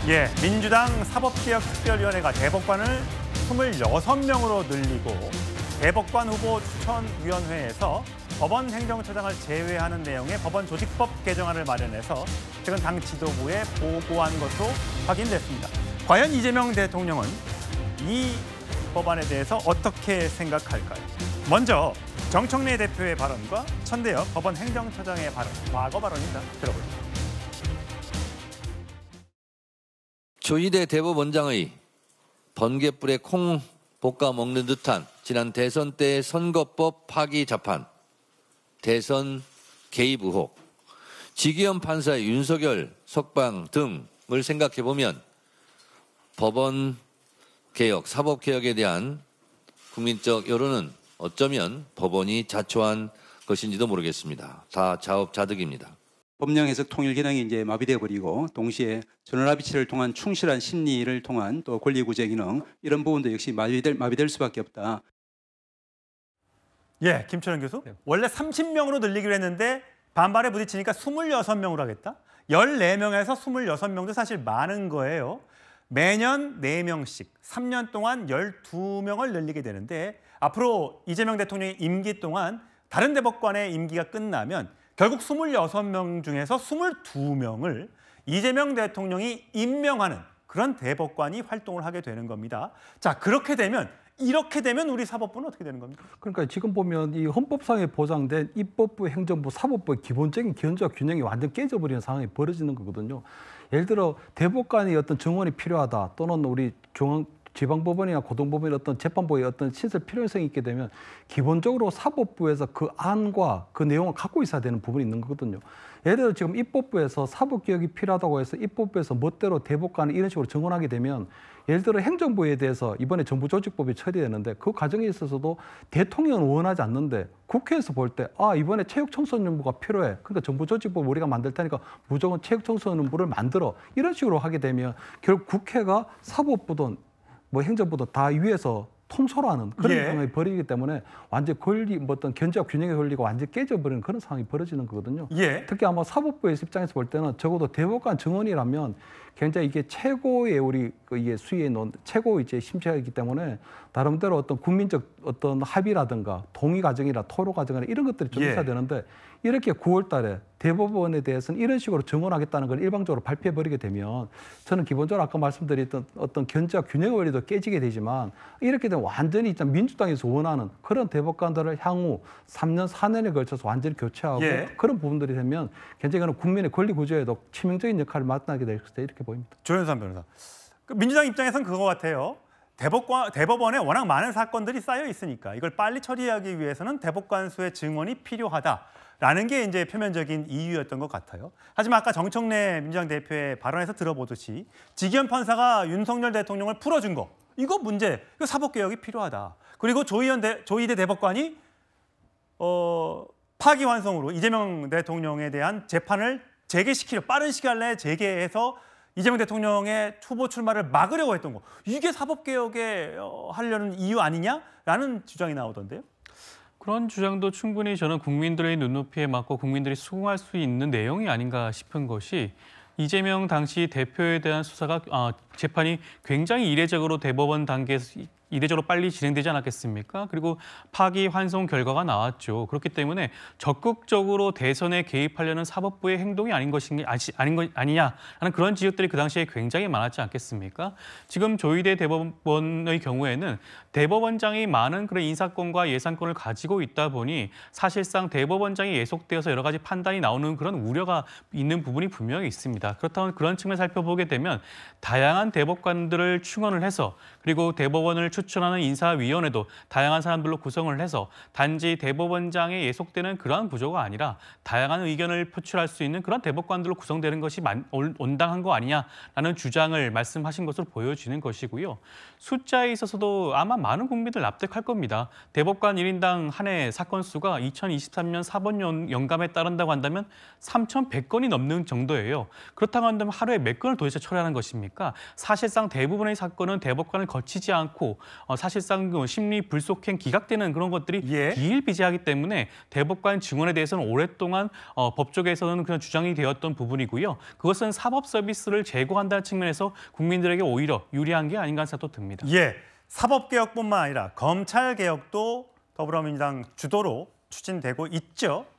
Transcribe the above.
예, 민주당 사법개혁특별위원회가 대법관을 26명으로 늘리고 대법관 후보 추천위원회에서 법원 행정처장을 제외하는 내용의 법원 조직법 개정안을 마련해서 최근 당 지도부에 보고한 것으로 확인됐습니다. 과연 이재명 대통령은 이 법안에 대해서 어떻게 생각할까요? 먼저 정청래 대표의 발언과 천대엽 법원 행정처장의 발언, 과거 발언입니다. 들어보시죠. 조희대 대법원장의 번갯불에 콩 볶아 먹는 듯한 지난 대선 때의 선거법 파기 자판, 대선 개입 의혹, 지기현 판사의 윤석열 석방 등을 생각해보면 법원 개혁, 사법 개혁에 대한 국민적 여론은 어쩌면 법원이 자초한 것인지도 모르겠습니다. 다 자업자득입니다. 법령 해석 통일 기능이 이제 마비되어 버리고 동시에 전원합의체를 통한 충실한 심리를 통한 또 권리 구제 기능 이런 부분도 역시 마비될 수밖에 없다. 예, 김철현 교수. 원래 30명으로 늘리기로 했는데 반발에 부딪히니까 26명으로 하겠다. 14명에서 26명도 사실 많은 거예요. 매년 4명씩 3년 동안 12명을 늘리게 되는데 앞으로 이재명 대통령의 임기 동안 다른 대법관의 임기가 끝나면 결국 26명 중에서 22명을 이재명 대통령이 임명하는 그런 대법관이 활동을 하게 되는 겁니다. 자, 이렇게 되면 우리 사법부는 어떻게 되는 겁니까? 그러니까 지금 보면 이 헌법상에 보장된 입법부, 행정부, 사법부의 기본적인 견제와 균형이 완전 깨져버리는 상황이 벌어지는 거거든요. 예를 들어 대법관의 어떤 정원이 필요하다 또는 우리 지방법원이나 고등법원의 어떤 재판부의 어떤 신설 필요성이 있게 되면 기본적으로 사법부에서 그 안과 그 내용을 갖고 있어야 되는 부분이 있는 거거든요. 예를 들어 지금 입법부에서 사법개혁이 필요하다고 해서 입법부에서 멋대로 대법관을 이런 식으로 정원하게 되면 예를 들어 행정부에 대해서 이번에 정부조직법이 처리되는데 그 과정에 있어서도 대통령은 원하지 않는데 국회에서 볼 때 이번에 체육청소년부가 필요해. 그러니까 정부조직법 우리가 만들 테니까 무조건 체육청소년부를 만들어. 이런 식으로 하게 되면 결국 국회가 사법부든 행정부도 다 위에서 통솔하는 그런 상황이 벌어지기 때문에 완전 어떤 견제와 균형의 권리가 완전히 깨져버리는 그런 상황이 벌어지는 거거든요. 특히 아마 사법부의 입장에서 볼 때는 적어도 대법관 정원이라면 굉장히 이게 최고의 이게 수위에 놓은 최고 이제 심체이기 때문에 나름대로 어떤 국민적 어떤 합의라든가 동의 과정이나 토로 과정이나 이런 것들이 좀 있어야 되는데 이렇게 9월 달에 대법원에 대해서는 이런 식으로 정원하겠다는 걸 일방적으로 발표해버리게 되면 저는 기본적으로 아까 말씀드렸던 어떤 견제와 균형의 원리도 깨지게 되지만 이렇게 되면 완전히 민주당에서 원하는 그런 대법관들을 향후 3년, 4년에 걸쳐서 완전히 교체하고 그런 부분들이 되면 굉장히 국민의 권리 구조에도 치명적인 역할을 맡게 될 것이다 이렇게 보입니다. 조현선 변호사. 민주당 입장에서는 그거 같아요. 대법원에 워낙 많은 사건들이 쌓여 있으니까 이걸 빨리 처리하기 위해서는 대법관 수의 증원이 필요하다라는 게 이제 표면적인 이유였던 것 같아요. 하지만 아까 정청래 민주당 대표의 발언에서 들어보듯이 지기현 판사가 윤석열 대통령을 풀어준 거 이거 사법개혁이 필요하다. 그리고 조희대 대법관이 파기환송으로 이재명 대통령에 대한 재판을 빠른 시간 내에 재개해서 이재명 대통령의 후보 출마를 막으려고 했던 거. 이게 사법개혁에 하려는 이유 아니냐라는 주장이 나오던데요. 그런 주장도 충분히 저는 국민들의 눈높이에 맞고 국민들이 수긍할 수 있는 내용이 아닌가 싶은 것이 이재명 당시 대표에 대한 수사가 재판이 굉장히 이례적으로 대법원 단계에서 이례적으로 빨리 진행되지 않았겠습니까? 그리고 파기환송 결과가 나왔죠. 그렇기 때문에 적극적으로 대선에 개입하려는 사법부의 행동이 아니냐라는 그런 지적들이 그 당시에 굉장히 많았지 않겠습니까? 지금 조희대 대법원의 경우에는 대법원장이 많은 그런 인사권과 예산권을 가지고 있다 보니 사실상 대법원장이 예속되어서 여러 가지 판단이 나오는 그런 우려가 있는 부분이 분명히 있습니다. 그렇다면 그런 측면을 살펴보게 되면 다양한 대법관들을 충원을 해서 그리고 대법원을 추천하는 인사위원회도 다양한 사람들로 구성을 해서 단지 대법원장에 예속되는 그러한 구조가 아니라 다양한 의견을 표출할 수 있는 그런 대법관들로 구성되는 것이 온당한 거 아니냐라는 주장을 말씀하신 것으로 보여지는 것이고요. 숫자에 있어서도 아마 많은 국민들 납득할 겁니다. 대법관 1인당 한 해 사건 수가 2023년 사법 영감에 따른다고 한다면 3,100건이 넘는 정도예요. 그렇다고 한다면 하루에 몇 건을 도대체 처리하는 것입니까? 사실상 대부분의 사건은 대법관을 거치지 않고 사실상 그 심리 불속행 기각되는 그런 것들이 예. 비일비재하기 때문에 대법관 증언에 대해서는 오랫동안 법 쪽에서는 그냥 주장이 되었던 부분이고요. 그것은 사법 서비스를 제고한다는 측면에서 국민들에게 오히려 유리한 게 아닌가 하는 생각도 듭니다. 예, 사법개혁뿐만 아니라 검찰개혁도 더불어민주당 주도로 추진되고 있죠.